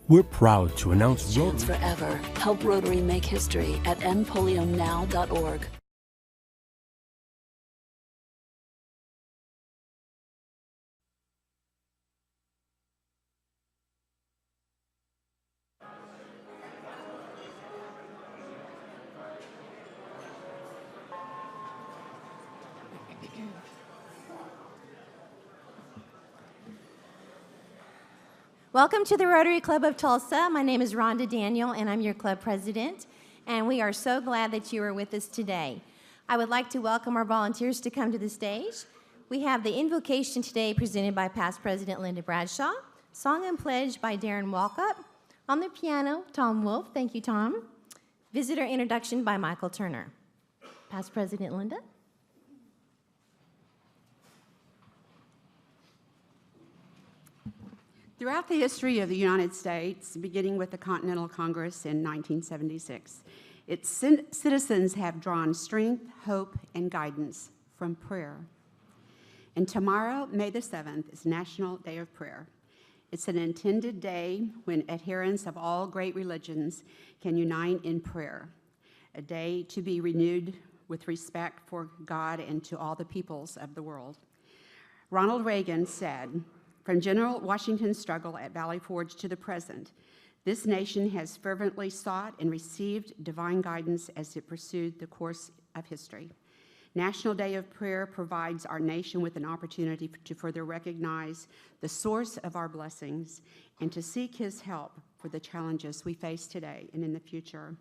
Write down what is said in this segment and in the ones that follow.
We're proud to announce Chance Forever. Help Rotary make history at endpolionow.org. Welcome to the Rotary Club of Tulsa. My name is Rhonda Daniel, and I'm your club president, and we are so glad that you are with us today. I would like to welcome our volunteers to come to the stage. We have the invocation today presented by past President Linda Bradshaw, song and pledge by Darren Walkup, on the piano, Tom Wolf, thank you, Tom, visitor introduction by Michael Turner. Past President Linda. Throughout the history of the United States, beginning with the Continental Congress in 1976, its citizens have drawn strength, hope, and guidance from prayer. And tomorrow, May the 7th, is National Day of Prayer. It's an intended day when adherents of all great religions can unite in prayer, a day to be renewed with respect for God and to all the peoples of the world. Ronald Reagan said, "From General Washington's struggle at Valley Forge to the present, this nation has fervently sought and received divine guidance as it pursued the course of history. National Day of Prayer provides our nation with an opportunity to further recognize the source of our blessings and to seek His help for the challenges we face today and in the future."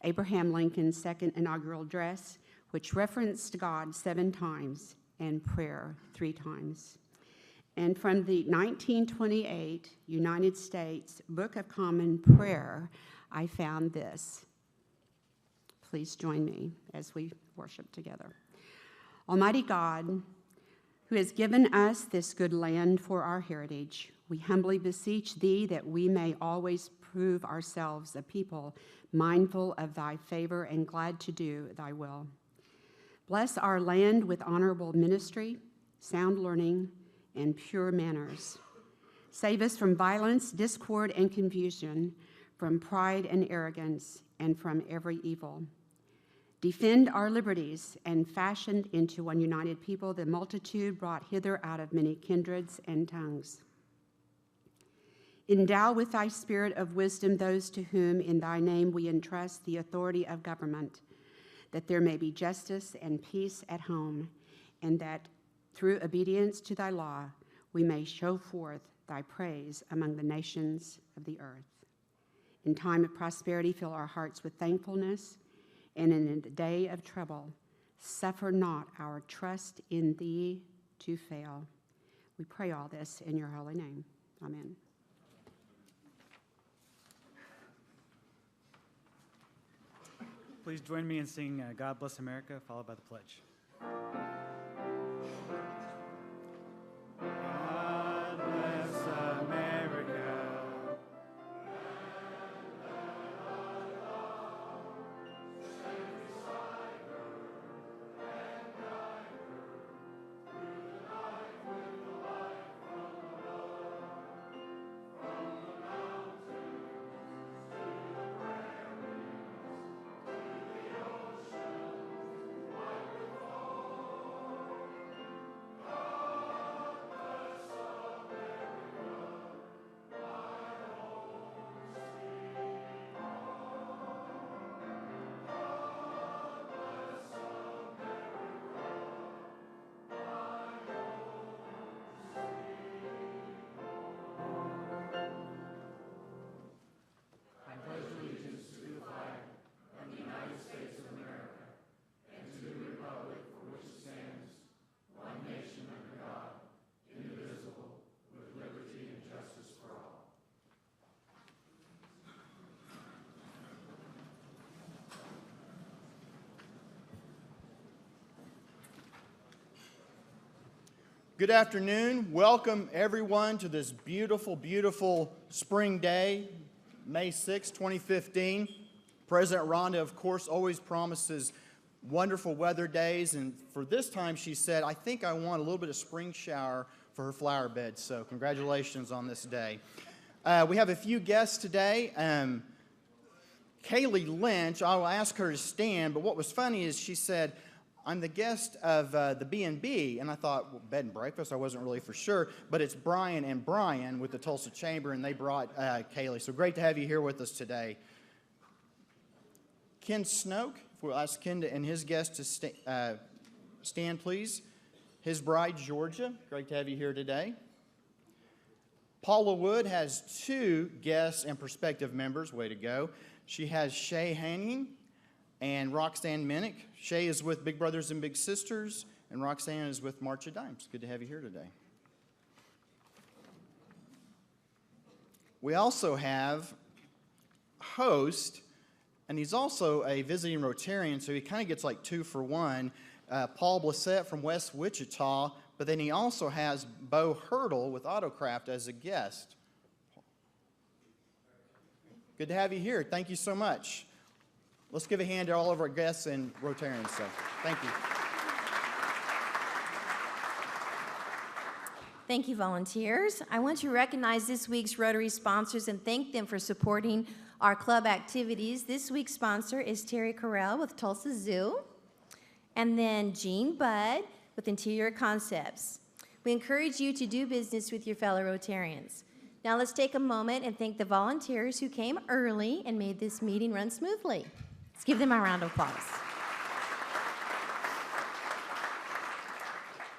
Abraham Lincoln's second inaugural address, which referenced God 7 times and prayer 3 times. And from the 1928 United States Book of Common Prayer, I found this. Please join me as we worship together. Almighty God, who has given us this good land for our heritage, we humbly beseech Thee that we may always prove ourselves a people mindful of Thy favor and glad to do Thy will. Bless our land with honorable ministry, sound learning, and pure manners. Save us from violence, discord, and confusion, from pride and arrogance, and from every evil. Defend our liberties, and fashioned into one united people, the multitude brought hither out of many kindreds and tongues. Endow with Thy spirit of wisdom those to whom in Thy name we entrust the authority of government, that there may be justice and peace at home, and that through obedience to Thy law, we may show forth Thy praise among the nations of the earth. In time of prosperity, fill our hearts with thankfulness, and in the day of trouble, suffer not our trust in Thee to fail. We pray all this in Your holy name. Amen. Please join me in singing God Bless America, followed by the pledge. Good afternoon. Welcome everyone to this beautiful, beautiful spring day, May 6, 2015. President Rhonda, of course, always promises wonderful weather days, and for this time she said, I think I want a little bit of spring shower for her flower bed, so congratulations on this day. We have a few guests today. Kaylee Lynch, I'll ask her to stand, but what was funny is she said, I'm the guest of the B&B, and I thought, well, bed and breakfast, I wasn't really for sure, but it's Brian and Brian with the Tulsa Chamber, and they brought Kaylee. So great to have you here with us today. Ken Snoke, if we'll ask Ken and his guest to stand, please. His bride, Georgia, great to have you here today. Paula Wood has 2 guests and prospective members, way to go. She has Shay Hanning and Roxanne Minnick. Shay is with Big Brothers and Big Sisters, and Roxanne is with March of Dimes. Good to have you here today. We also have host, and he's also a visiting Rotarian, so he kind of gets like 2 for 1. Paul Blissett from West Wichita, but then he also has Bo Hurdle with Autocraft as a guest. Good to have you here. Thank you so much. Let's give a hand to all of our guests and Rotarians. So, thank you. Thank you, volunteers. I want to recognize this week's Rotary sponsors and thank them for supporting our club activities. This week's sponsor is Terry Carell with Tulsa Zoo, and then Jean Budd with Interior Concepts. We encourage you to do business with your fellow Rotarians. Now let's take a moment and thank the volunteers who came early and made this meeting run smoothly. Let's give them a round of applause.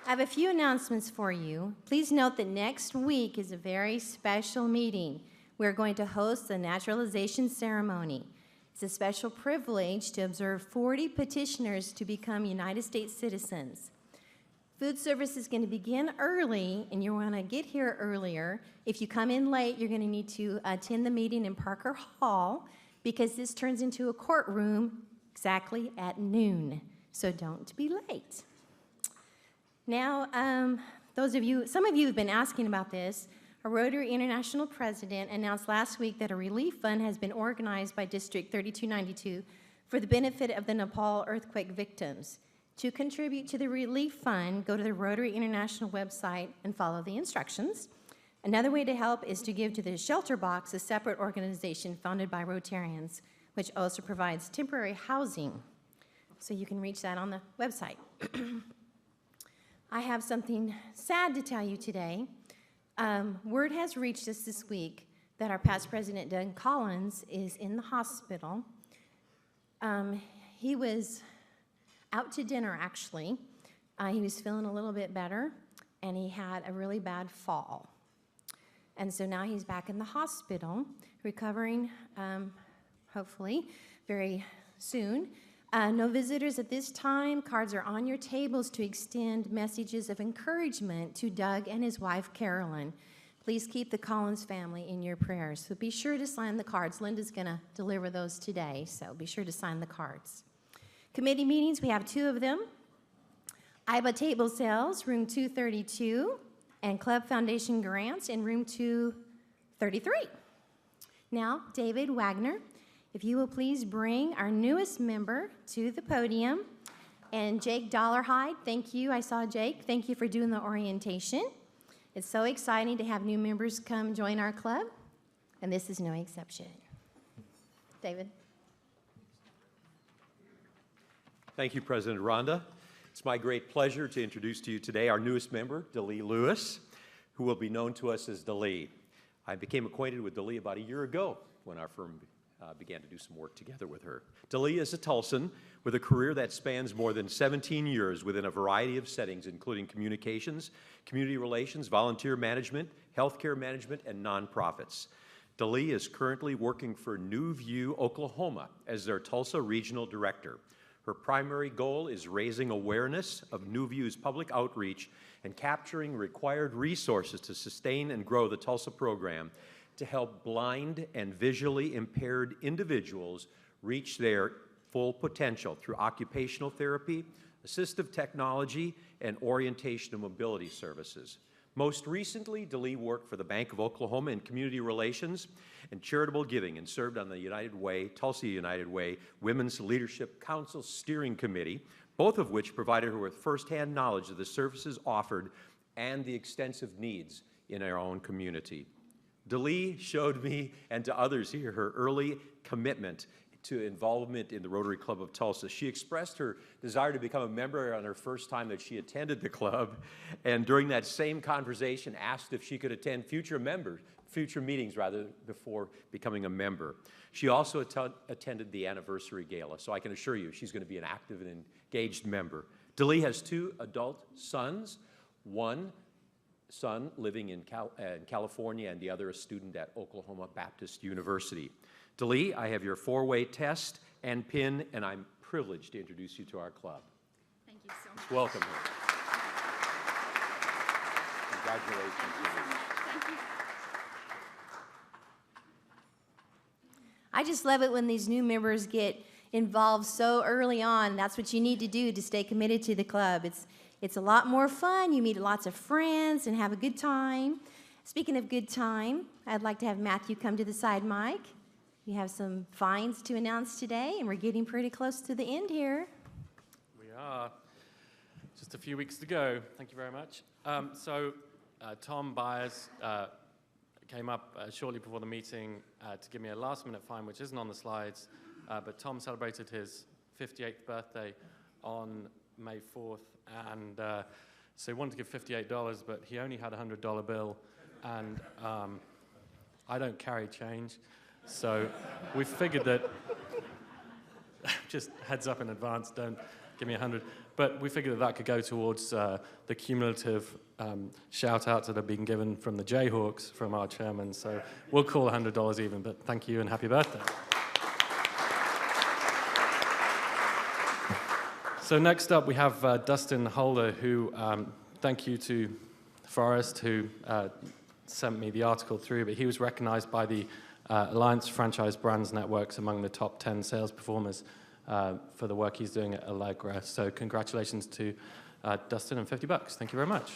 I have a few announcements for you. Please note that next week is a very special meeting. We're going to host the naturalization ceremony. It's a special privilege to observe 40 petitioners to become United States citizens. Food service is going to begin early, and you want to get here earlier. If you come in late, you're going to need to attend the meeting in Parker Hall because this turns into a courtroom exactly at noon, so don't be late. Now, some of you have been asking about this. A Rotary International president announced last week that a relief fund has been organized by District 3292 for the benefit of the Nepal earthquake victims. To contribute to the relief fund, go to the Rotary International website and follow the instructions. Another way to help is to give to the Shelter Box, a separate organization founded by Rotarians, which also provides temporary housing. So you can reach that on the website. I have something sad to tell you today. Word has reached us this week that our past president, Doug Collins, is in the hospital. He was out to dinner, actually. He was feeling a little bit better, and he had a really bad fall. And so now he's back in the hospital, recovering, hopefully, very soon. No visitors at this time. Cards are on your tables to extend messages of encouragement to Doug and his wife, Carolyn. Please keep the Collins family in your prayers. So be sure to sign the cards. Linda's going to deliver those today, so be sure to sign the cards. Committee meetings, we have 2 of them. IBA table sales, room 232, and Club Foundation grants in room 233. Now, David Wagner, if you will please bring our newest member to the podium. And Jake Dollarhide, thank you. I saw Jake. Thank you for doing the orientation. It's so exciting to have new members come join our club, and this is no exception. David. Thank you, President Rhonda. It's my great pleasure to introduce to you today our newest member, Delee Lewis, who will be known to us as Delee. I became acquainted with Delee about a year ago when our firm began to do some work together with her. Delee is a Tulsan with a career that spans more than 17 years within a variety of settings, including communications, community relations, volunteer management, healthcare management, and nonprofits. Delee is currently working for New View, Oklahoma as their Tulsa Regional Director. Her primary goal is raising awareness of New View's public outreach and capturing required resources to sustain and grow the Tulsa program to help blind and visually impaired individuals reach their full potential through occupational therapy, assistive technology, and orientation and mobility services. Most recently, Delee worked for the Bank of Oklahoma in community relations and charitable giving and served on the United Way, Tulsa United Way Women's Leadership Council Steering Committee, both of which provided her with firsthand knowledge of the services offered and the extensive needs in our own community. Delee showed me and to others here her early commitment to involvement in the Rotary Club of Tulsa. She expressed her desire to become a member on her first time that she attended the club, and during that same conversation asked if she could attend future meetings before becoming a member. She also attended the anniversary gala, so I can assure you she's going to be an active and engaged member. Delee has 2 adult sons, one son living in California and the other a student at Oklahoma Baptist University. Delee, I have your 4-way test and pin, and I'm privileged to introduce you to our club. Thank you so much. Welcome here. Congratulations. Thank you. I just love it when these new members get involved so early on. That's what you need to do to stay committed to the club. It's a lot more fun. You meet lots of friends and have a good time. Speaking of good time, I'd like to have Matthew come to the side mic. You have some fines to announce today, and we're getting pretty close to the end here. We are. Just a few weeks to go. Thank you very much. Tom Byers came up shortly before the meeting to give me a last-minute fine, which isn't on the slides, but Tom celebrated his 58th birthday on May 4th, and so he wanted to give $58, but he only had a $100 bill, and I don't carry change. So we figured that, just heads up in advance, don't give me 100. But we figured that could go towards the cumulative shout-outs that have been given from the Jayhawks from our chairman. So we'll call $100 even, but thank you and happy birthday. So next up we have Dustin Holder, who, thank you to Forrest, who sent me the article through, but he was recognized by the Alliance Franchise Brands Networks among the top 10 sales performers for the work he's doing at Allegra. So congratulations to Dustin and $50. Thank you very much.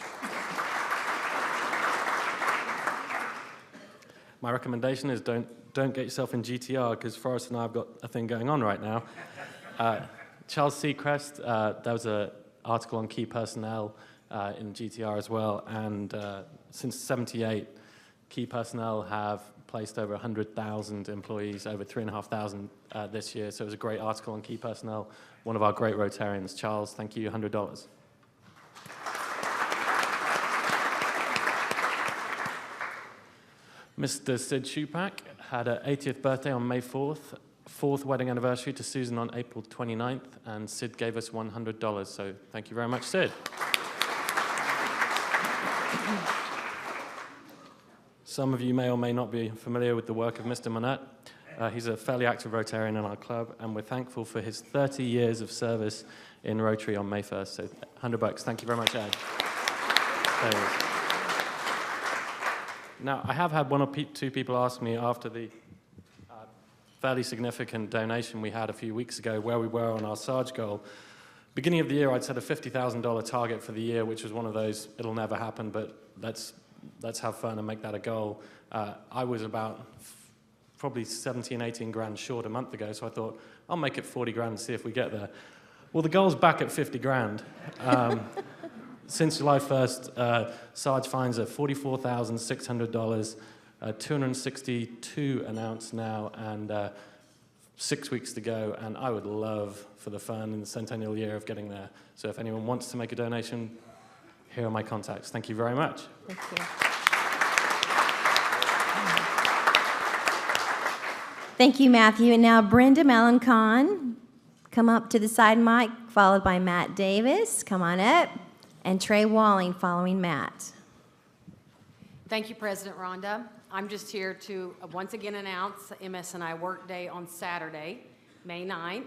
My recommendation is don't get yourself in GTR, because Forrest and I have got a thing going on right now. Charles Seacrest, there was an article on key personnel in GTR as well, and since '78, key personnel have placed over 100,000 employees, over 3,500 this year. So it was a great article on key personnel. One of our great Rotarians. Charles, thank you, $100. Mr. Sid Shupak had an 80th birthday on May 4th, 4th wedding anniversary to Susan on April 29th, and Sid gave us $100. So thank you very much, Sid. Some of you may or may not be familiar with the work of Mr. Monette. He's a fairly active Rotarian in our club, and we're thankful for his 30 years of service in Rotary on May 1st. So $100. Thank you very much, Ed. There he is. Now, I have had one or two people ask me after the fairly significant donation we had a few weeks ago where we were on our Sarge goal. Beginning of the year, I'd set a $50,000 target for the year, which was one of those, it'll never happen, but let's have fun and make that a goal. I was about probably 17, 18 grand short a month ago, so I thought, I'll make it 40 grand and see if we get there. Well, the goal's back at 50 grand. Since July 1st, Sarge fines are $44,600, 262 announced now, and 6 weeks to go, and I would love for the fun in the centennial year of getting there. So if anyone wants to make a donation, here are my contacts. Thank you very much. Thank you. Thank you, Matthew. And now Brenda Malencon, come up to the side mic, followed by Matt Davis. Come on up. And Trey Walling following Matt. Thank you, President Rhonda. I'm just here to once again announce the MS&I Work Day on Saturday, May 9th.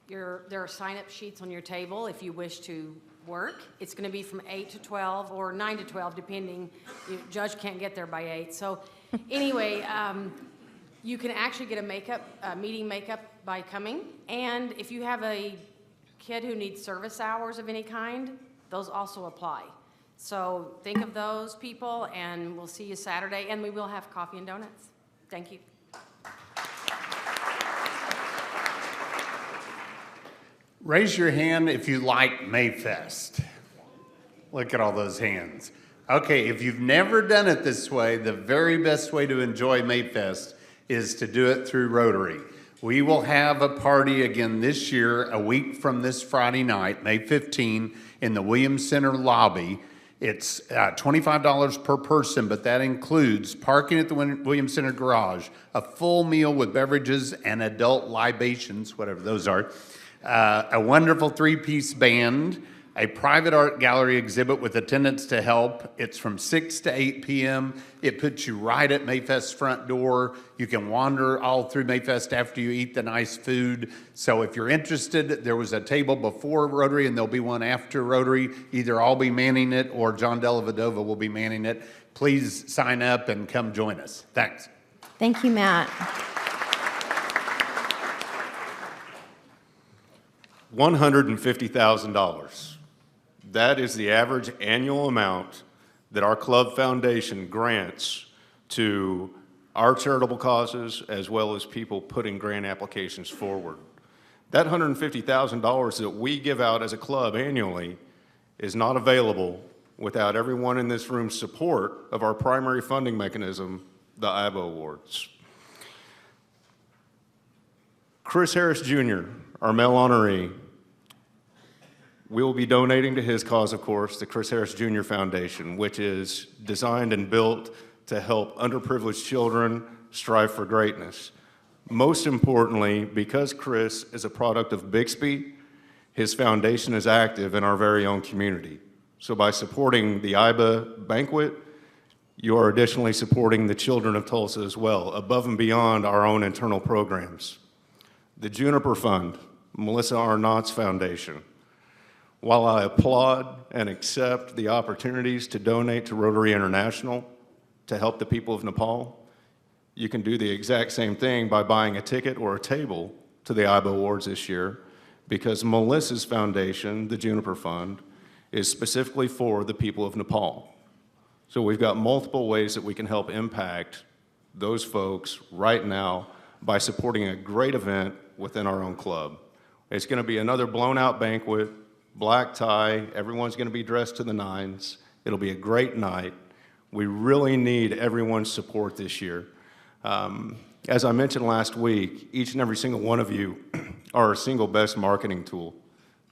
There are sign-up sheets on your table if you wish to work. It's going to be from 8 to 12 or 9 to 12, depending. The judge can't get there by 8. So anyway, you can actually get a meeting makeup by coming. And if you have a kid who needs service hours of any kind, those also apply. So think of those people, and we'll see you Saturday, and we will have coffee and donuts. Thank you. Raise your hand if you like Mayfest. Look at all those hands. Okay, if you've never done it this way, the very best way to enjoy Mayfest is to do it through Rotary. We will have a party again this year, a week from this Friday night, May 15, in the Williams Center lobby. It's $25 per person, but that includes parking at the Williams Center garage, a full meal with beverages and adult libations, whatever those are, a wonderful three-piece band, a private art gallery exhibit with attendants to help. It's from 6 to 8 p.m. It puts you right at Mayfest's front door. You can wander all through Mayfest after you eat the nice food. So if you're interested, there was a table before Rotary and there'll be one after Rotary. Either I'll be manning it or John Della Vedova will be manning it. Please sign up and come join us. Thanks. Thank you, Matt. $150,000. That is the average annual amount that our club foundation grants to our charitable causes as well as people putting grant applications forward. That $150,000 that we give out as a club annually is not available without everyone in this room's support of our primary funding mechanism, the IBA Awards. Chris Harris Jr., our male honoree, we will be donating to his cause, of course, the Chris Harris Jr. Foundation, which is designed and built to help underprivileged children strive for greatness. Most importantly, because Chris is a product of Bixby, his foundation is active in our very own community. So by supporting the IBA banquet, you are additionally supporting the children of Tulsa as well, above and beyond our own internal programs. The Juniper Fund, Melissa Arnott's foundation. While I applaud and accept the opportunities to donate to Rotary International to help the people of Nepal, you can do the exact same thing by buying a ticket or a table to the IBA Awards this year, because Melissa's foundation, the Juniper Fund, is specifically for the people of Nepal. So we've got multiple ways that we can help impact those folks right now by supporting a great event within our own club. It's going to be another blown-out banquet, black tie, everyone's going to be dressed to the nines. It'll be a great night. We really need everyone's support this year. As I mentioned last week, each and every single one of you are our single best marketing tool.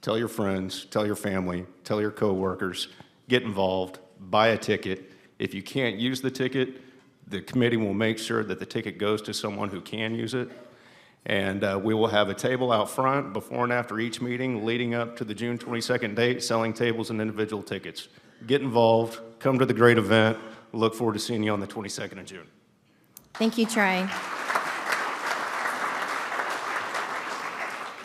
Tell your friends, tell your family, tell your coworkers, get involved, buy a ticket. If you can't use the ticket, the committee will make sure that the ticket goes to someone who can use it. And we will have a table out front before and after each meeting leading up to the June 22nd date, selling tables and individual tickets. Get involved, come to the great event. Look forward to seeing you on the 22nd of June. Thank you, Trey.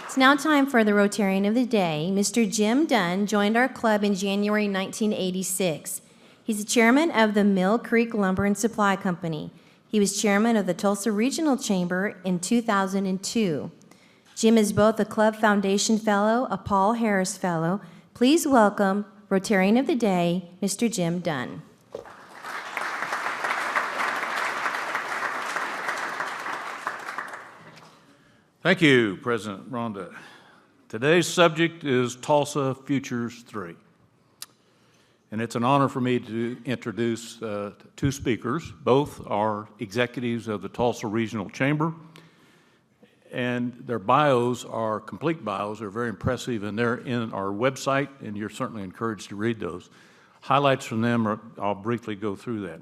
It's now time for the Rotarian of the Day. Mr. Jim Dunn joined our club in January 1986. He's the chairman of the Mill Creek Lumber and Supply Company. He was chairman of the Tulsa Regional Chamber in 2002. Jim is both a Club Foundation Fellow, a Paul Harris Fellow. Please welcome Rotarian of the Day, Mr. Jim Dunn. Thank you, President Rhonda. Today's subject is Tulsa Futures 3. And it's an honor for me to introduce two speakers. Both are executives of the Tulsa Regional Chamber. And their bios are complete bios. They're very impressive, and they're in our website, and you're certainly encouraged to read those. Highlights from them, I'll briefly go through that.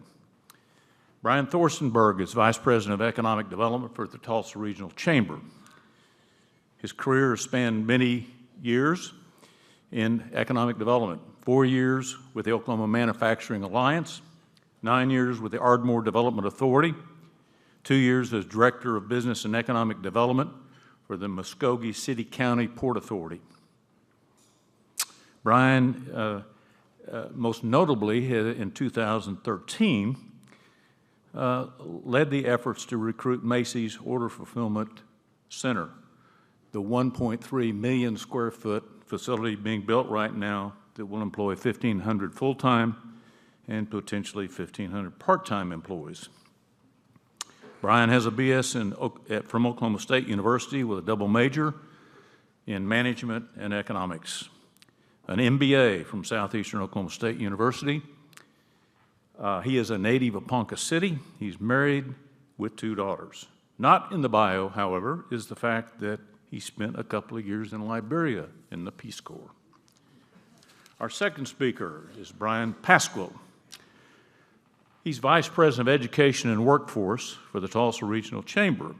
Brian Thorstenberg is Vice President of Economic Development for the Tulsa Regional Chamber. His career has spanned many years in economic development. 4 years with the Oklahoma Manufacturing Alliance, 9 years with the Ardmore Development Authority, 2 years as Director of Business and Economic Development for the Muskogee City County Port Authority. Brian, most notably in 2013, led the efforts to recruit Macy's Order Fulfillment Center, the 1.3 million square foot facility being built right now that will employ 1,500 full-time and potentially 1,500 part-time employees. Brian has a BS from Oklahoma State University with a double major in management and economics, an MBA from Southeastern Oklahoma State University, He is a native of Ponca City. He's married with 2 daughters. Not in the bio, however, is the fact that he spent a couple of years in Liberia in the Peace Corps. Our second speaker is Brian Pasquill. He's Vice President of Education and Workforce for the Tulsa Regional Chamber,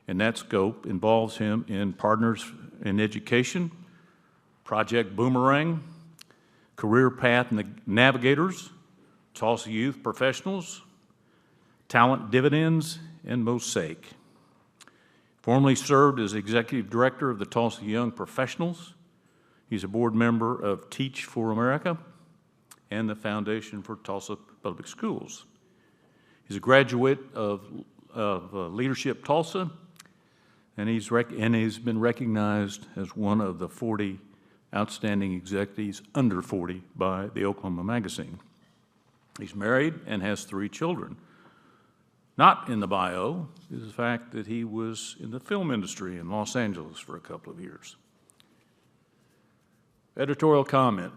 and that scope involves him in Partners in Education, Project Boomerang, Career Path Navigators, Tulsa Youth Professionals, Talent Dividends, and Mosaic. Formerly served as Executive Director of the Tulsa Young Professionals. He's a board member of Teach for America and the Foundation for Tulsa Public Schools. He's a graduate of Leadership Tulsa, and he's been recognized as one of the 40 outstanding executives under 40 by the Oklahoma Magazine. He's married and has 3 children. Not in the bio is the fact that he was in the film industry in Los Angeles for a couple of years. Editorial comment.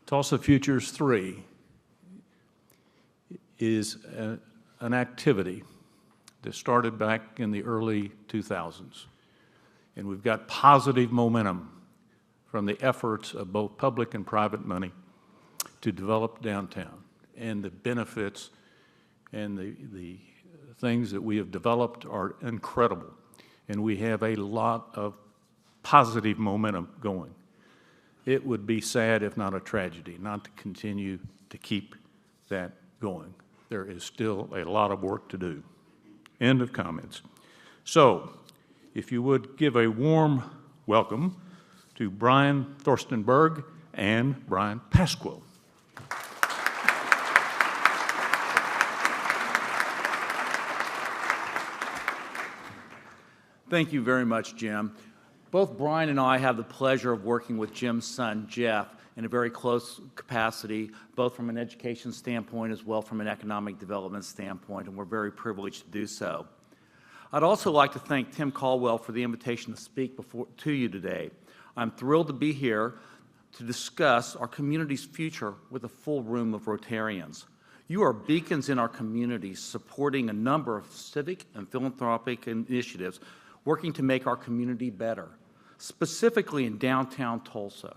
Tulsa Futures 3 is an activity that started back in the early 2000s. And we've got positive momentum from the efforts of both public and private money to develop downtown. And the benefits and the things that we have developed are incredible. And we have a lot of positive momentum going. It would be sad, if not a tragedy, not to continue to keep that going. There is still a lot of work to do. End of comments. So, if you would give a warm welcome to Brian Thorstenberg and Brian Pasquill. Thank you very much, Jim. Both Brian and I have the pleasure of working with Jim's son, Jeff, in a very close capacity, both from an education standpoint as well from an economic development standpoint, and we're very privileged to do so. I'd also like to thank Tim Caldwell for the invitation to speak to you today. I'm thrilled to be here to discuss our community's future with a full room of Rotarians. You are beacons in our community, supporting a number of civic and philanthropic initiatives working to make our community better, specifically in downtown Tulsa.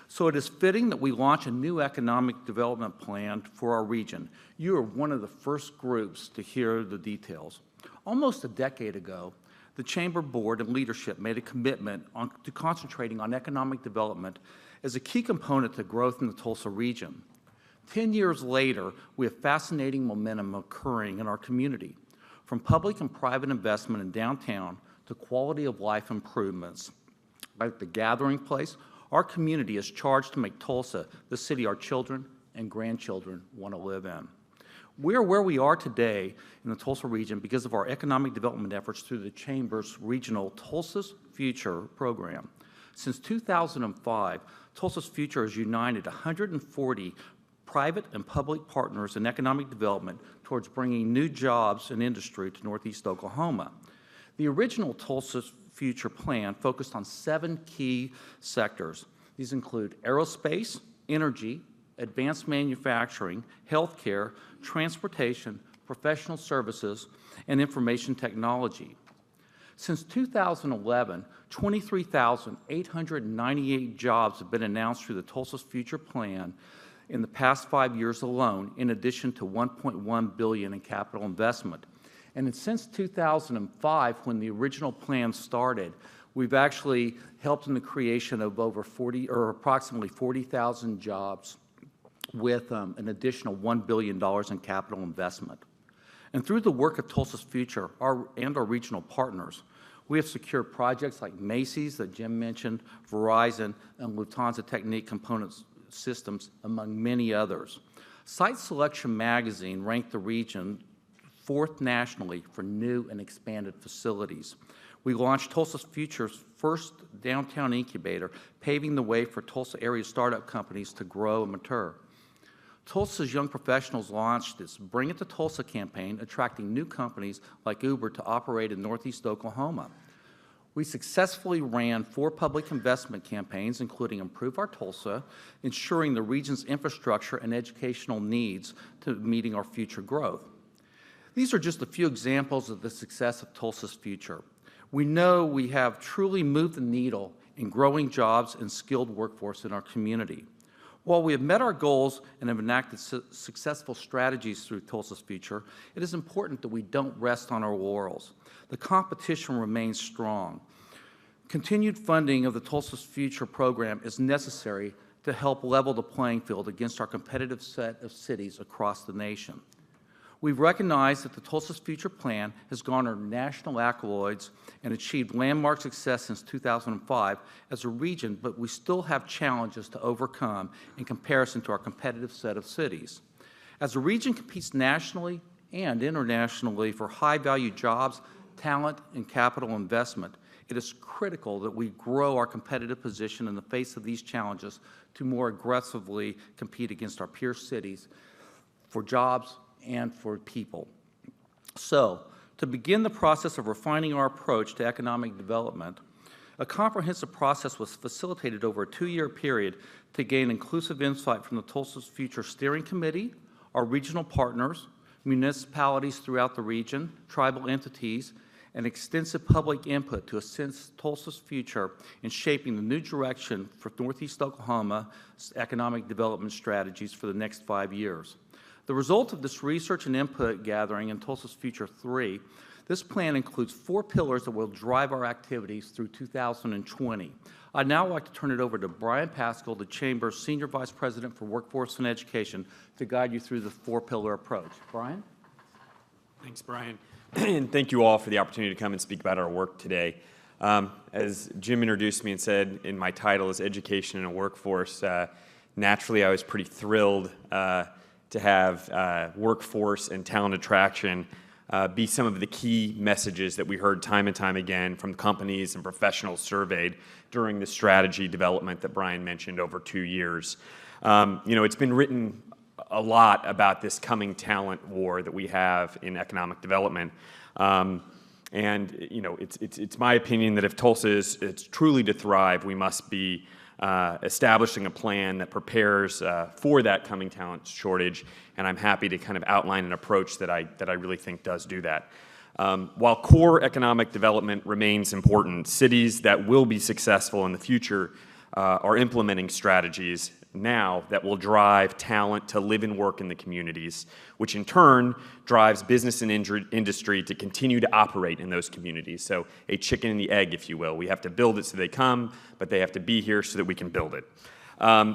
So it is fitting that we launch a new economic development plan for our region. You are one of the first groups to hear the details. Almost a decade ago, the Chamber Board and leadership made a commitment to concentrating on economic development as a key component to growth in the Tulsa region. 10 years later, we have fascinating momentum occurring in our community, from public and private investment in downtown to quality of life improvements. Like the gathering place, our community is charged to make Tulsa the city our children and grandchildren want to live in. We are where we are today in the Tulsa region because of our economic development efforts through the Chamber's regional Tulsa's Future program. Since 2005, Tulsa's Future has united 140 private and public partners in economic development towards bringing new jobs and industry to Northeast Oklahoma. The original Tulsa's Future plan focused on 7 key sectors. These include aerospace, energy, advanced manufacturing, healthcare, transportation, professional services, and information technology. Since 2011, 23,898 jobs have been announced through the Tulsa's Future plan in the past 5 years alone, in addition to $1.1 billion in capital investment. And since 2005, when the original plan started, we've actually helped in the creation of approximately 40,000 jobs with an additional $1 billion in capital investment. And through the work of Tulsa's Future and our regional partners, we have secured projects like Macy's that Jim mentioned, Verizon, and Lufthansa Technique Component Systems, among many others. Site Selection Magazine ranked the region 4th nationally for new and expanded facilities. We launched Tulsa's Future's first downtown incubator, paving the way for Tulsa area startup companies to grow and mature. Tulsa's Young Professionals launched its Bring It to Tulsa campaign, attracting new companies like Uber to operate in Northeast Oklahoma. We successfully ran 4 public investment campaigns, including Improve Our Tulsa, ensuring the region's infrastructure and educational needs to meeting our future growth. These are just a few examples of the success of Tulsa's future. We know we have truly moved the needle in growing jobs and skilled workforce in our community. While we have met our goals and have enacted successful strategies through Tulsa's future, it is important that we don't rest on our laurels. The competition remains strong. Continued funding of the Tulsa's Future program is necessary to help level the playing field against our competitive set of cities across the nation. We've recognized that the Tulsa's Future Plan has garnered national accolades and achieved landmark success since 2005 as a region, but we still have challenges to overcome in comparison to our competitive set of cities. As a region competes nationally and internationally for high-value jobs, talent, and capital investment, it is critical that we grow our competitive position in the face of these challenges to more aggressively compete against our peer cities for jobs and for people. So, to begin the process of refining our approach to economic development, a comprehensive process was facilitated over a 2-year period to gain inclusive insight from the Tulsa's Future Steering Committee, our regional partners, municipalities throughout the region, tribal entities, and extensive public input to assist Tulsa's future in shaping the new direction for Northeast Oklahoma's economic development strategies for the next 5 years. The result of this research and input gathering in Tulsa's Future 3, this plan includes 4 pillars that will drive our activities through 2020. I'd now like to turn it over to Brian Paschal, the Chamber's Senior Vice President for Workforce and Education, to guide you through the 4-pillar approach. Brian? Thanks, Brian. And thank you all for the opportunity to come and speak about our work today. As Jim introduced me and said in my title is Education and a Workforce, naturally I was pretty thrilled to have workforce and talent attraction be some of the key messages that we heard time and time again from companies and professionals surveyed during the strategy development that Brian mentioned over 2 years. It's been written a lot about this coming talent war that we have in economic development. It's my opinion that if Tulsa is truly to thrive, we must be establishing a plan that prepares for that coming talent shortage, and I'm happy to kind of outline an approach that I really think does do that. While core economic development remains important, cities that will be successful in the future are implementing strategies now that will drive talent to live and work in the communities, which in turn drives business and industry to continue to operate in those communities. So a chicken and the egg, if you will. We have to build it so they come, but they have to be here so that we can build it.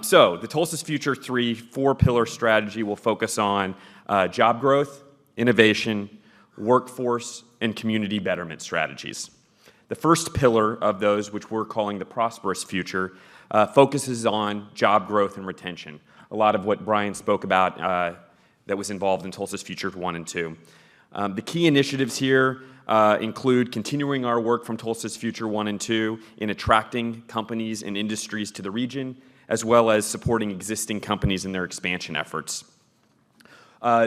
So the Tulsa's Future 3 4-pillar strategy will focus on job growth, innovation, workforce, and community betterment strategies. The first pillar of those, which we're calling the Prosperous Future, focuses on job growth and retention. A lot of what Brian spoke about that was involved in Tulsa's Future 1 and 2. The key initiatives here include continuing our work from Tulsa's Future 1 and 2 in attracting companies and industries to the region, as well as supporting existing companies in their expansion efforts.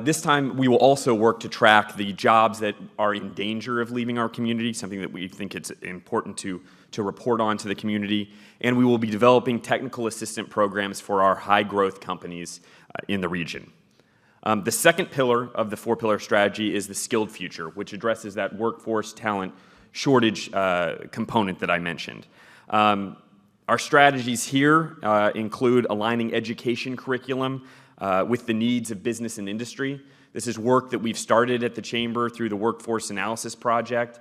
This time, we will also work to track the jobs that are in danger of leaving our community, something that we think it's important to report on to the community, and we will be developing technical assistant programs for our high-growth companies in the region. The second pillar of the 4-pillar strategy is the Skilled Future, which addresses that workforce talent shortage component that I mentioned. Our strategies here include aligning education curriculum with the needs of business and industry. This is work that we've started at the Chamber through the Workforce Analysis Project,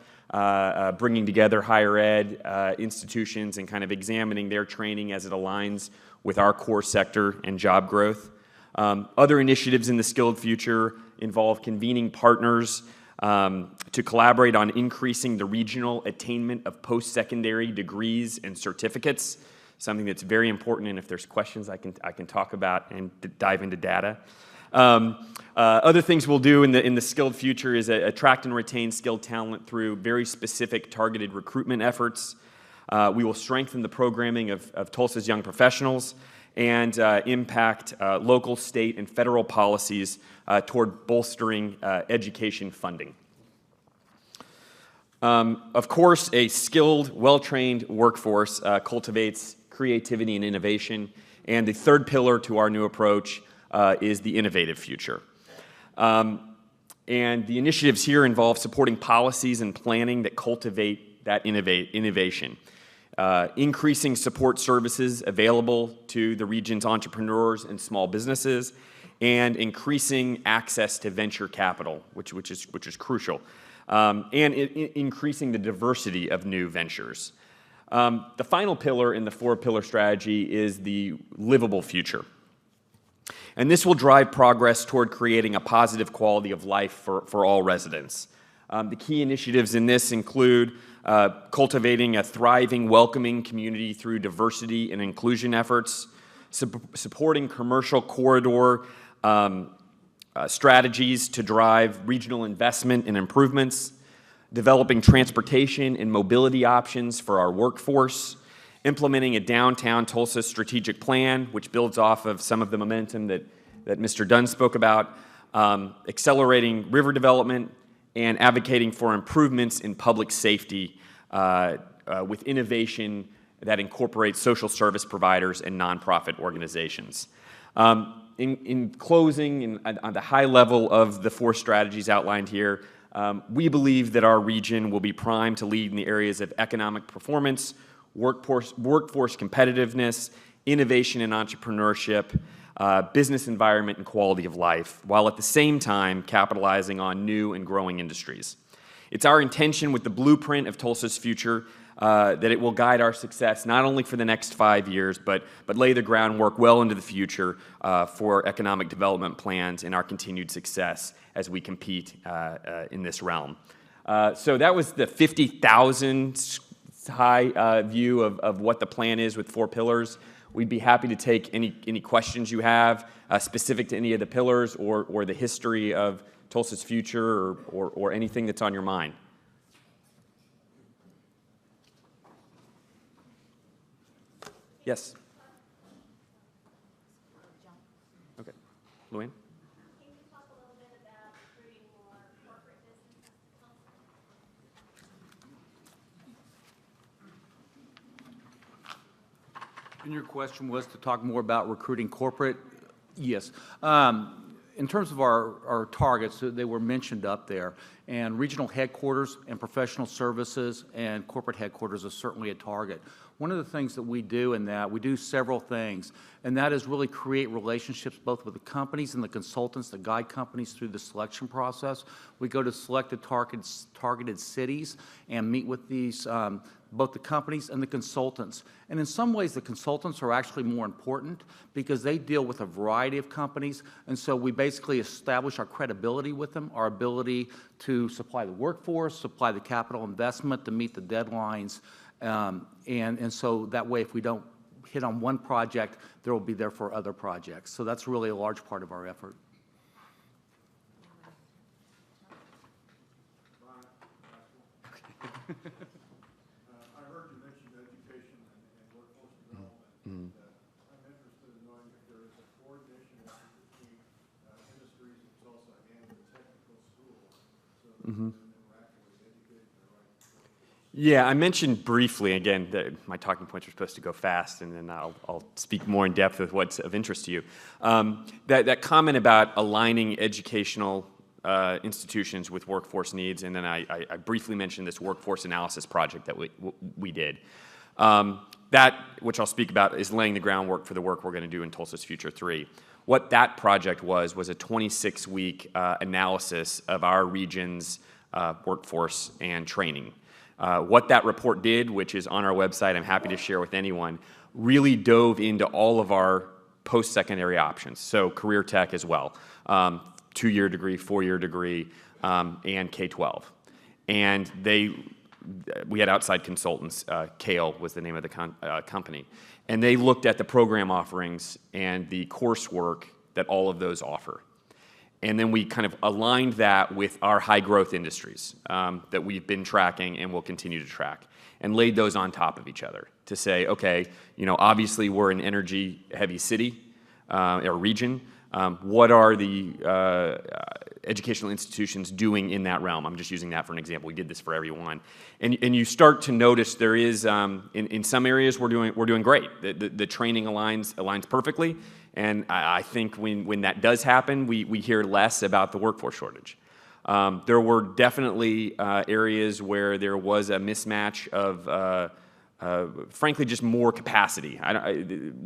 bringing together higher ed institutions and kind of examining their training as it aligns with our core sector and job growth. Other initiatives in the Skilled Future involve convening partners to collaborate on increasing the regional attainment of post-secondary degrees and certificates, something that's very important, and if there's questions I can talk about and dive into data. Other things we'll do in the Skilled Future is attract and retain skilled talent through very specific targeted recruitment efforts. We will strengthen the programming of Tulsa's young professionals and impact local, state, and federal policies toward bolstering education funding. Of course, a skilled, well-trained workforce cultivates creativity and innovation. And the third pillar to our new approach is the innovative future. And the initiatives here involve supporting policies and planning that cultivate that innovation, increasing support services available to the region's entrepreneurs and small businesses, and increasing access to venture capital, which is crucial, and increasing the diversity of new ventures. The final pillar in the four-pillar strategy is the livable future. And this will drive progress toward creating a positive quality of life for all residents. The key initiatives in this include cultivating a thriving, welcoming community through diversity and inclusion efforts, supporting commercial corridor strategies to drive regional investment and improvements, developing transportation and mobility options for our workforce, implementing a downtown Tulsa strategic plan, which builds off of some of the momentum that Mr. Dunn spoke about, accelerating river development, and advocating for improvements in public safety with innovation that incorporates social service providers and nonprofit organizations. In closing, on the high level of the four strategies outlined here, we believe that our region will be primed to lead in the areas of economic performance, workforce competitiveness, innovation and entrepreneurship, business environment, and quality of life, while at the same time capitalizing on new and growing industries. It's our intention with the blueprint of Tulsa's future that it will guide our success not only for the next 5 years, but lay the groundwork well into the future for economic development plans and our continued success as we compete in this realm. So that was the 50,000 high view of what the plan is with four pillars. We'd be happy to take any questions you have specific to any of the pillars or the history of Tulsa's future or anything that's on your mind. Yes. Okay. Luann? And your question was to talk more about recruiting corporate? Yes. In terms of our targets, they were mentioned up there, and regional headquarters and professional services and corporate headquarters is certainly a target. One of the things that we do in that, we do several things, and that is really create relationships both with the companies and the consultants that guide companies through the selection process. We go to selected targeted cities and meet with these both the companies and the consultants. And in some ways, the consultants are actually more important because they deal with a variety of companies, and so we basically establish our credibility with them, our ability to supply the workforce, supply the capital investment to meet the deadlines, and so that way, if we don't hit on one project, there will be there for other projects. So that's really a large part of our effort. Yeah, I mentioned briefly, again, that my talking points are supposed to go fast, and then I'll speak more in depth with what's of interest to you. That comment about aligning educational institutions with workforce needs, and then I briefly mentioned this workforce analysis project that we did. That, which I'll speak about, is laying the groundwork for the work we're going to do in Tulsa's Future 3. What that project was a 26-week analysis of our region's workforce and training. What that report did, which is on our website, I'm happy to share with anyone, really dove into all of our post-secondary options, so career tech as well, 2-year degree, 4-year degree, and K-12. And we had outside consultants, Kale was the name of the company, and they looked at the program offerings and the coursework that all of those offer. And then we kind of aligned that with our high-growth industries that we've been tracking and will continue to track, and laid those on top of each other to say, okay, obviously we're an energy-heavy city or region. What are the educational institutions doing in that realm. I'm just using that for an example. We did this for everyone. And you start to notice there is, in some areas we're doing great. The training aligns perfectly. And I think when that does happen, we hear less about the workforce shortage. There were definitely areas where there was a mismatch of, frankly, just more capacity.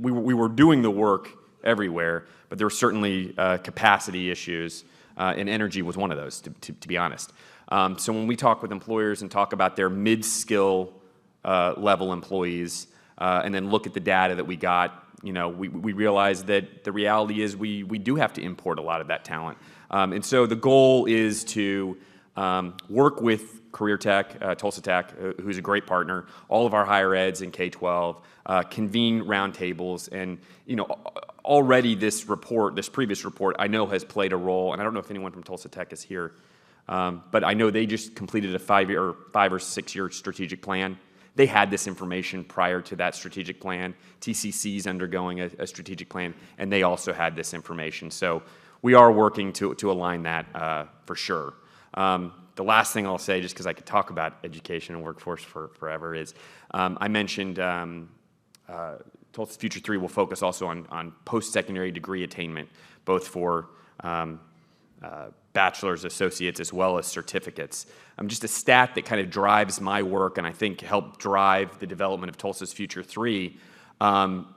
We were doing the work everywhere, but there were certainly capacity issues, and energy was one of those, to be honest. So when we talk with employers and talk about their mid-skill level employees, and then look at the data that we got, we realize that the reality is we do have to import a lot of that talent. And so the goal is to work with Career Tech, Tulsa Tech, who's a great partner, all of our higher eds in K-12, convene roundtables, and already this previous report, I know has played a role, and I don't know if anyone from Tulsa Tech is here, but I know they just completed a 5 or 6 year strategic plan. They had this information prior to that strategic plan. TCC is undergoing a strategic plan, and they also had this information. So we are working to align that for sure. The last thing I'll say, just because I could talk about education and workforce forever, is I mentioned Tulsa Future 3 will focus also on post-secondary degree attainment, both for bachelor's, associates, as well as certificates. Just a stat that kind of drives my work and I think helped drive the development of Tulsa's Future 3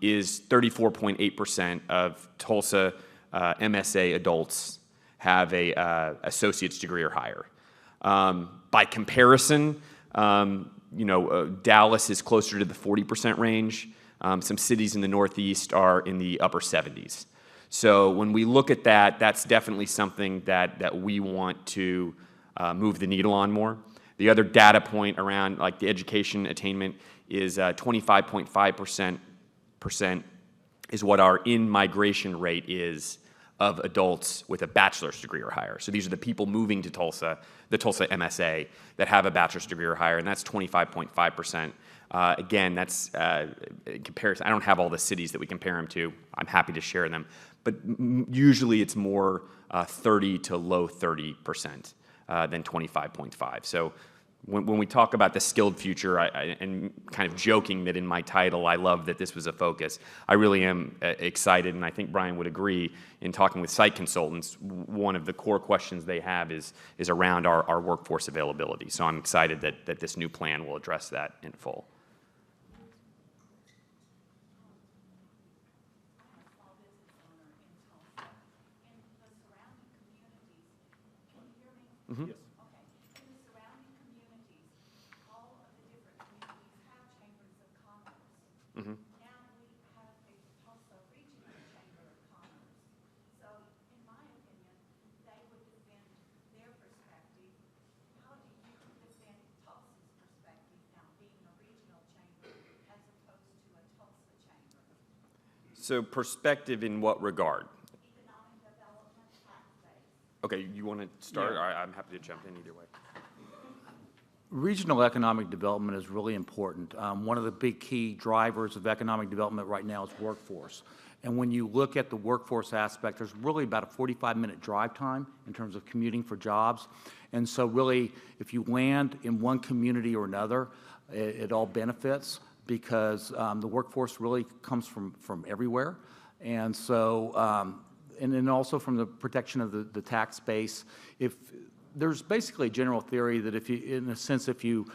is 34.8% of Tulsa MSA adults have a associate's degree or higher. By comparison, Dallas is closer to the 40% range. Some cities in the Northeast are in the upper 70s. So when we look at that, that's definitely something that we want to move the needle on more. The other data point around like the education attainment is 25.5% is what our in-migration rate is of adults with a bachelor's degree or higher. So these are the people moving to Tulsa, the Tulsa MSA, that have a bachelor's degree or higher, and that's 25.5%. Again, that's in comparison. I don't have all the cities that we compare them to. I'm happy to share them. But usually it's more 30 to low 30% than 25.5. So when we talk about the skilled future, and kind of joking that in my title I love that this was a focus, I really am excited, and I think Brian would agree, in talking with site consultants, one of the core questions they have is around our workforce availability. So I'm excited that this new plan will address that in full. Mm-hmm. Yes. Okay. In the surrounding communities, all of the different communities have chambers of commerce. Mm-hmm. Now we have a Tulsa Regional Chamber of Commerce. So, in my opinion, they would defend their perspective. How do you defend Tulsa's perspective now, being a regional chamber as opposed to a Tulsa chamber? So, perspective in what regard? Okay, you want to start? Yeah. I'm happy to jump in either way. Regional economic development is really important. One of the big key drivers of economic development right now is workforce. And when you look at the workforce aspect, there's really about a 45-minute drive time in terms of commuting for jobs. And so really, if you land in one community or another, it all benefits because the workforce really comes from everywhere. And so and then also from the protection of the tax base. If there's basically a general theory that if you, in a sense, if you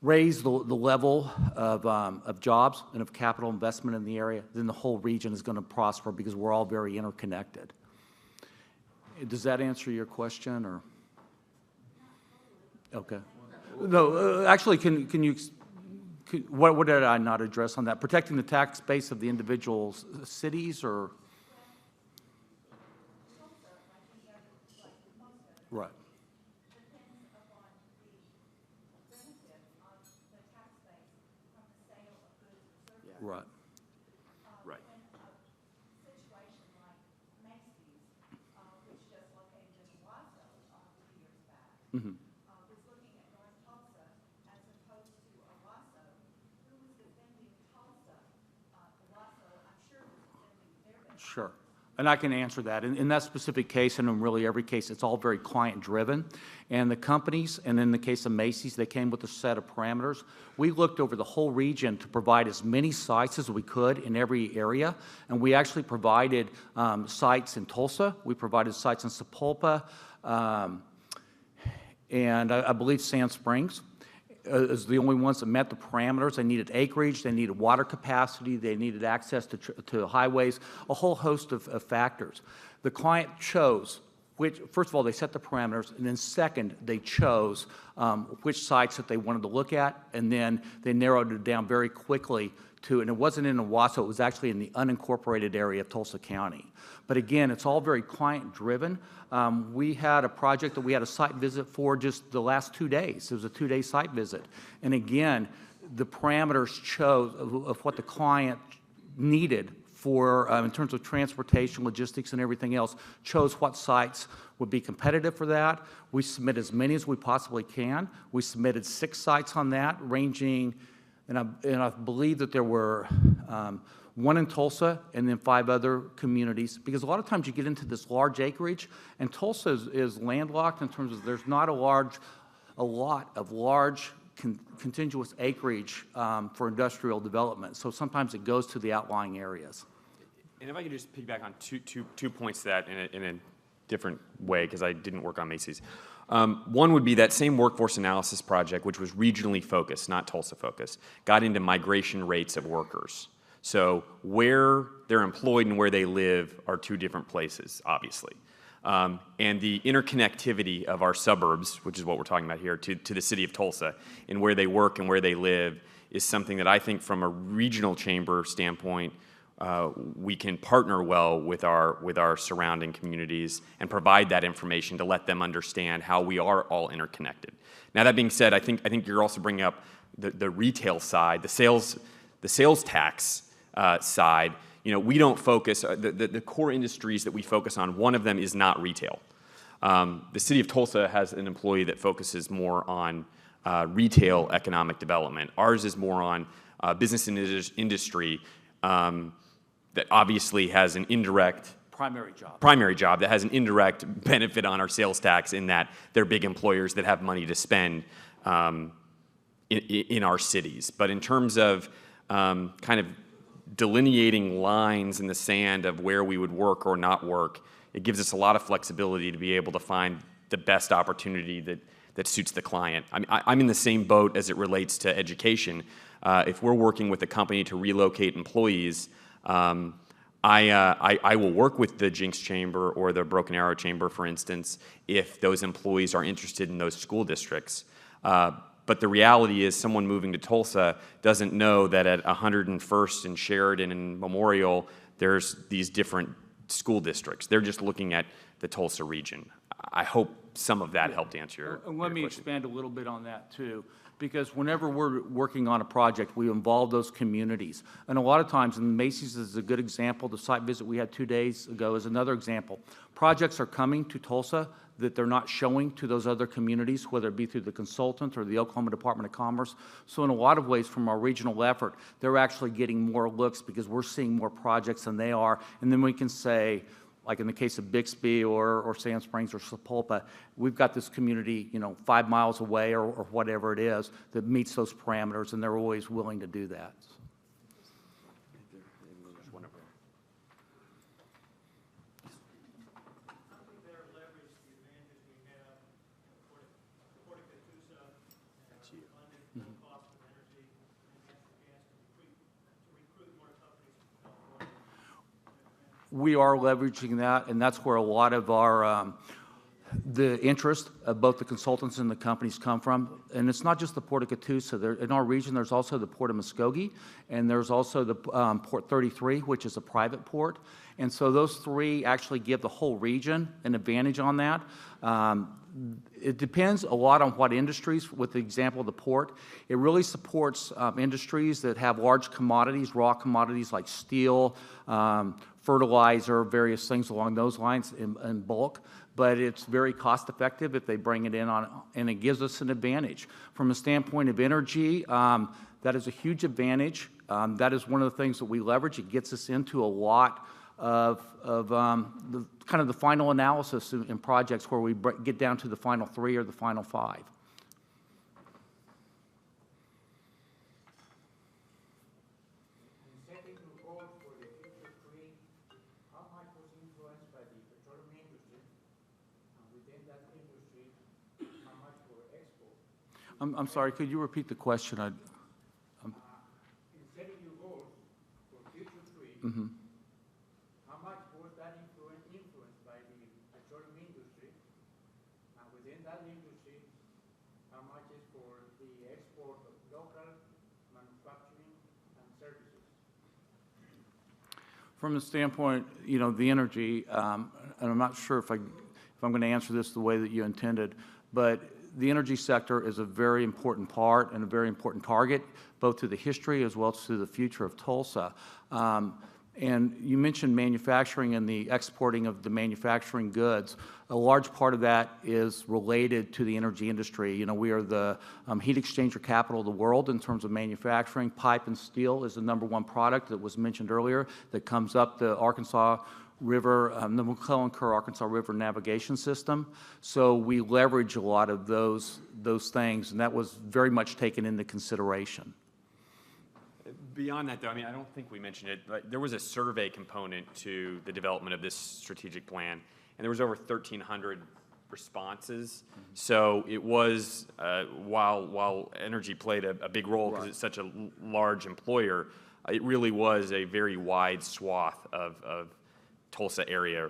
raise the level of jobs and of capital investment in the area, then the whole region is going to prosper because we're all very interconnected. Does that answer your question, or? Okay. No, actually, can you? What did I not address on that? Protecting the tax base of the individual cities, or? Right. Right. Right. Mm-hmm. Sure. And I can answer that. In that specific case, and in really every case, it's all very client-driven. And the companies, and in the case of Macy's, they came with a set of parameters. We looked over the whole region to provide as many sites as we could in every area. And we actually provided sites in Tulsa. We provided sites in Sapulpa, and I believe Sand Springs is the only ones that met the parameters. They needed acreage, they needed water capacity, they needed access to highways, a whole host of factors. The client chose which, first of all, they set the parameters, and then second, they chose which sites that they wanted to look at, and then they narrowed it down very quickly to, and it wasn't in Owasso, it was actually in the unincorporated area of Tulsa County. But again, it's all very client-driven. We had a project that we had a site visit for just the last 2 days. It was a 2-day site visit. And again, the parameters chose of what the client needed for, in terms of transportation, logistics, and everything else, chose what sites would be competitive for that. We submit as many as we possibly can. We submitted 6 sites on that, ranging, and I believe that there were 1 in Tulsa and then 5 other communities, because a lot of times you get into this large acreage, and Tulsa is landlocked in terms of there's not a lot of large contiguous acreage for industrial development. So sometimes it goes to the outlying areas. And if I could just piggyback on two points to that in a different way, because I didn't work on Macy's. One would be that same workforce analysis project, which was regionally focused, not Tulsa focused, got into migration rates of workers. So where they're employed and where they live are 2 different places, obviously. And the interconnectivity of our suburbs, which is what we're talking about here, to the city of Tulsa, and where they work and where they live, is something that I think from a regional chamber standpoint, we can partner well with our surrounding communities and provide that information to let them understand how we are all interconnected. Now, that being said, I think you're also bringing up the retail side, the sales tax side. You know, we don't focus, the core industries that we focus on, one of them is not retail. The city of Tulsa has an employee that focuses more on retail economic development. Ours is more on business and industry that obviously has an indirect primary job that has an indirect benefit on our sales tax, in that they're big employers that have money to spend in our cities. But in terms of kind of delineating lines in the sand of where we would work or not work, it gives us a lot of flexibility to be able to find the best opportunity that suits the client. I'm in the same boat as it relates to education. If we're working with a company to relocate employees, I will work with the Jinx Chamber or the Broken Arrow Chamber, for instance, if those employees are interested in those school districts. But the reality is, someone moving to Tulsa doesn't know that at 101st and Sheridan and Memorial, there's these different school districts. They're just looking at the Tulsa region. I hope some of that helped answer your question. Let me expand a little bit on that, too, because whenever we're working on a project, we involve those communities. And a lot of times, and Macy's is a good example, the site visit we had 2 days ago is another example. Projects are coming to Tulsa that they're not showing to those other communities, whether it be through the consultant or the Oklahoma Department of Commerce. So in a lot of ways, from our regional effort, they're actually getting more looks because we're seeing more projects than they are. And then we can say, like in the case of Bixby or Sand Springs or Sapulpa, we've got this community, 5 miles away or whatever it is that meets those parameters, and they're always willing to do that. We are leveraging that, and that's where a lot of our the interest of both the consultants and the companies come from. And it's not just the Port of Catoosa. In our region, there's also the Port of Muskogee, and there's also the Port 33, which is a private port. And so those 3 actually give the whole region an advantage on that. It depends a lot on what industries. With the example of the port, it really supports industries that have large commodities, raw commodities like steel, fertilizer, various things along those lines in bulk. But it's very cost effective if they bring it in and it gives us an advantage. From a standpoint of energy, that is a huge advantage. That is one of the things that we leverage. It gets us into a lot of the kind of the final analysis in projects where we get down to the final 3 or the final 5. I'm sorry, could you repeat the question? In setting your goals for future three, how much was that influenced by the petroleum industry? And within that industry, how much is for the export of local manufacturing and services? From the standpoint, the energy, and I'm not sure if I'm going to answer this the way that you intended, but the energy sector is a very important part and a very important target, both to the history as well as to the future of Tulsa. And you mentioned manufacturing and the exporting of the manufacturing goods. A large part of that is related to the energy industry. We are the heat exchanger capital of the world in terms of manufacturing. Pipe and steel is the #1 product that was mentioned earlier that comes up the Arkansas River, the McClellan-Kerr Arkansas River navigation system. So we leverage a lot of those things, and that was very much taken into consideration. Beyond that, though, I don't think we mentioned it, but there was a survey component to the development of this strategic plan, and there was over 1,300 responses. So it was, while energy played a big role because it's such a large employer, it really was a very wide swath of Tulsa area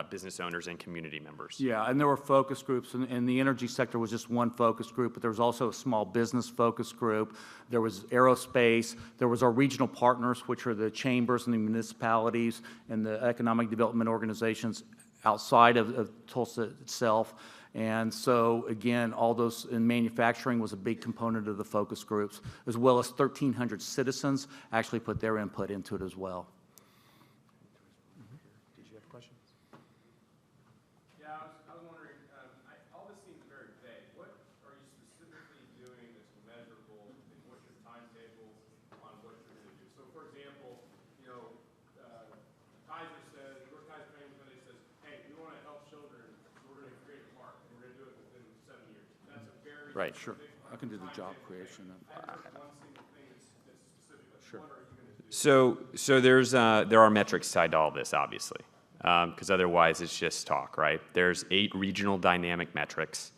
business owners and community members. Yeah, and there were focus groups, and the energy sector was just one focus group, but there was also a small business focus group. There was aerospace. There was our regional partners, which are the chambers and the municipalities and the economic development organizations outside of Tulsa itself. And so, again, all those in manufacturing was a big component of the focus groups, as well as 1,300 citizens actually put their input into it as well. Right. Sure. I can do the job creation. Sure. So there are metrics tied to all this, obviously, because otherwise it's just talk, right? There's 8 regional dynamic metrics,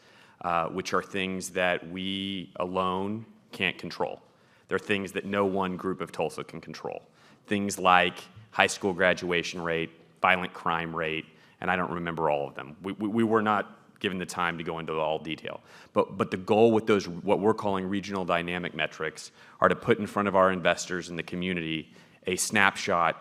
which are things that we alone can't control. They're things that no one group of Tulsa can control. Things like high school graduation rate, violent crime rate, and I don't remember all of them. We were not given the time to go into all detail. But the goal with those, what we're calling regional dynamic metrics, are to put in front of our investors in the community a snapshot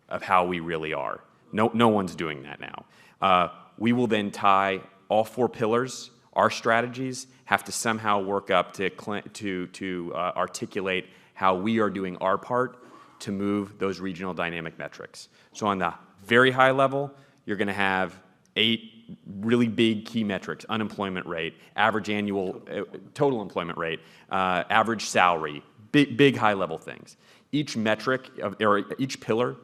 of how we really are. No one's doing that now. We will then tie all 4 pillars. Our strategies have to somehow work up to articulate how we are doing our part to move those regional dynamic metrics. So on the very high level, you're going to have 8 really big key metrics: unemployment rate, average annual total employment rate, average salary, big high-level things. Each metric, or each pillar,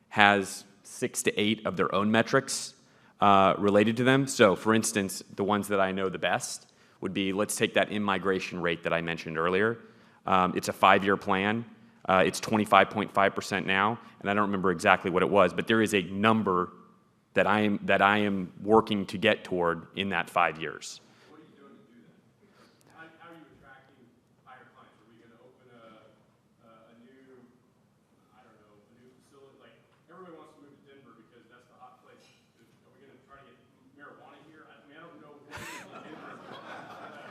has 6 to 8 of their own metrics related to them. So, for instance, the ones that I know the best would be, let's take that in-migration rate that I mentioned earlier. It's a 5-year plan. It's 25.5% now, and I don't remember exactly what it was, but there is a number that I am working to get toward in that 5 years. What are you doing to do that? How are you attracting higher clients? Are we going to open a new, I don't know, a new facility? Like, everybody wants to move to Denver because that's the hot place. Are we going to try to get marijuana here? I mean, I don't know what Denver.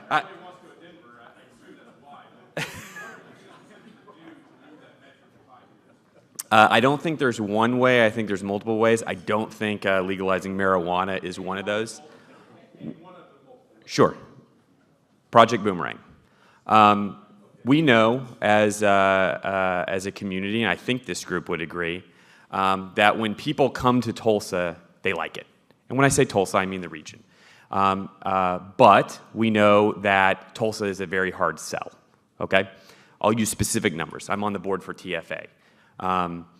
Everybody wants to go to Denver. I assume that's why. But what are you going to do that metric for 5 years? I don't think there's one way. I think there's multiple ways. I don't think legalizing marijuana is one of those. Sure. Project Boomerang. We know as a community, and I think this group would agree, that when people come to Tulsa, they like it. And when I say Tulsa, I mean the region. But we know that Tulsa is a very hard sell. Okay? I'll use specific numbers. I'm on the board for TFA.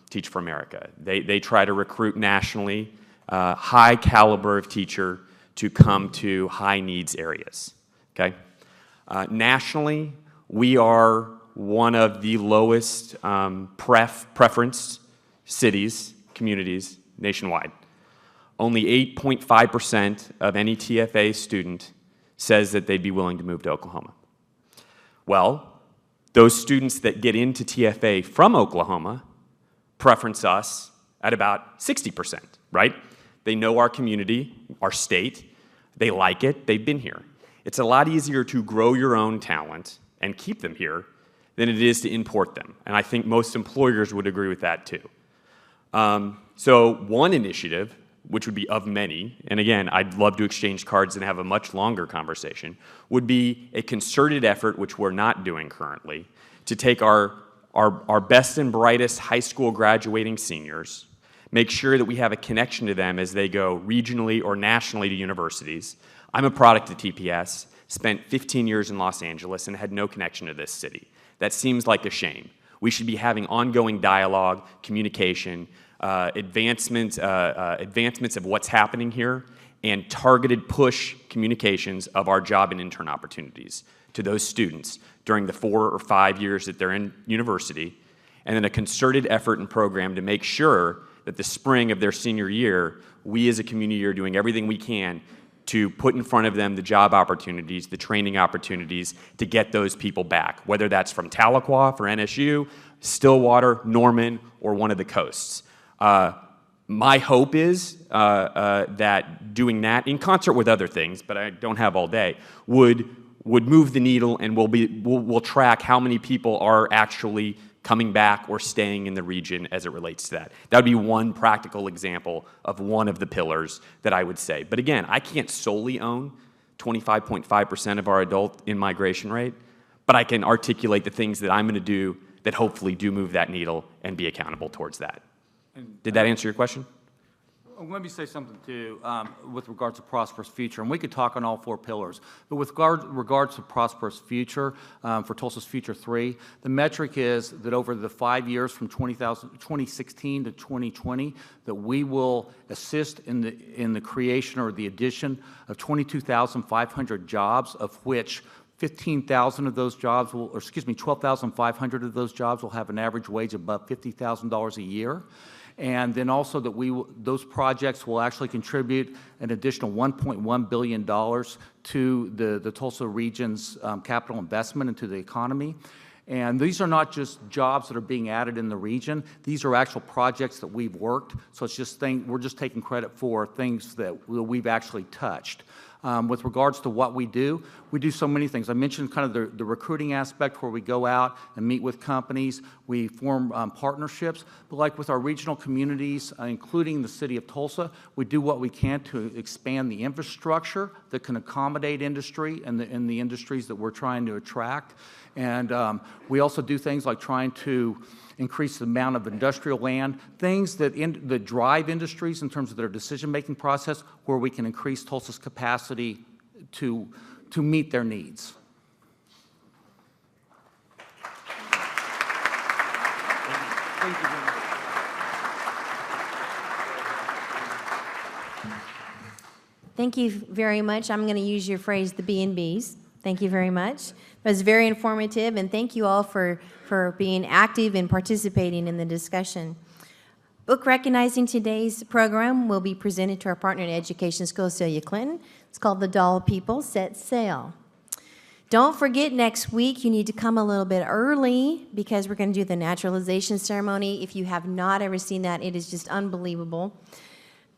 Teach for America. They try to recruit nationally high caliber of teacher to come to high needs areas, okay? Nationally, we are one of the lowest preference cities, communities nationwide. Only 8.5% of any TFA student says that they'd be willing to move to Oklahoma. Well, those students that get into TFA from Oklahoma preference us at about 60%, right? They know our community, our state, they like it, they've been here. It's a lot easier to grow your own talent and keep them here than it is to import them. And I think most employers would agree with that too. So one initiative, which would be of many, and again, I'd love to exchange cards and have a much longer conversation, would be a concerted effort, which we're not doing currently, to take our best and brightest high school graduating seniors, make sure that we have a connection to them as they go regionally or nationally to universities. I'm a product of TPS, spent 15 years in Los Angeles and had no connection to this city. That seems like a shame. We should be having ongoing dialogue, communication, advancements of what's happening here, and targeted push communications of our job and intern opportunities to those students during the 4 or 5 years that they're in university, and then a concerted effort and program to make sure that the spring of their senior year, we as a community are doing everything we can to put in front of them the job opportunities, the training opportunities to get those people back, whether that's from Tahlequah for NSU, Stillwater, Norman, or one of the coasts. My hope is that doing that, in concert with other things, but I don't have all day, would move the needle, and we'll track how many people are actually coming back or staying in the region as it relates to that. That would be one practical example of one of the pillars that I would say. But again, I can't solely own 25.5% of our adult in-migration rate, but I can articulate the things that I'm going to do that hopefully do move that needle and be accountable towards that. Did that answer your question? Let me say something too with regards to prosperous future, and we could talk on all 4 pillars. But with regards to prosperous future for Tulsa's Future 3, the metric is that over the 5 years from 2016 to 2020, that we will assist in the creation or the addition of 22,500 jobs, of which 15,000 of those jobs will, or excuse me, 12,500 of those jobs will have an average wage above $50,000 a year. And then also that those projects will actually contribute an additional $1.1 billion to the Tulsa region's capital investment into the economy. And these are not just jobs that are being added in the region. These are actual projects that we've worked. So it's just we're just taking credit for things that we've actually touched. With regards to what we do so many things. I mentioned kind of the recruiting aspect where we go out and meet with companies. We form partnerships. But like with our regional communities, including the city of Tulsa, we do what we can to expand the infrastructure that can accommodate industry and the industries that we're trying to attract. And we also do things like trying to increase the amount of industrial land, things that drive industries in terms of their decision-making process, where we can increase Tulsa's capacity to meet their needs. Thank you. Thank you very much. I'm going to use your phrase, the B&Bs. Thank you very much. It was very informative, and thank you all for being active and participating in the discussion. Book recognizing today's program will be presented to our partner in Education School, Celia Clinton. It's called The Doll People Set Sail. Don't forget, next week you need to come a little bit early because we're going to do the naturalization ceremony. If you have not ever seen that, it is just unbelievable.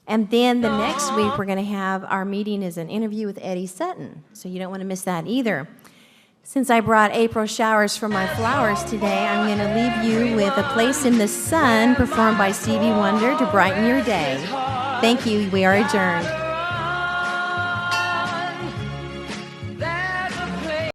And then the next week we're going to have our meeting as an interview with Eddie Sutton, so you don't want to miss that either. Since I brought April showers for my flowers today, I'm going to leave you with A Place in the Sun performed by Stevie Wonder to brighten your day. Thank you. We are adjourned.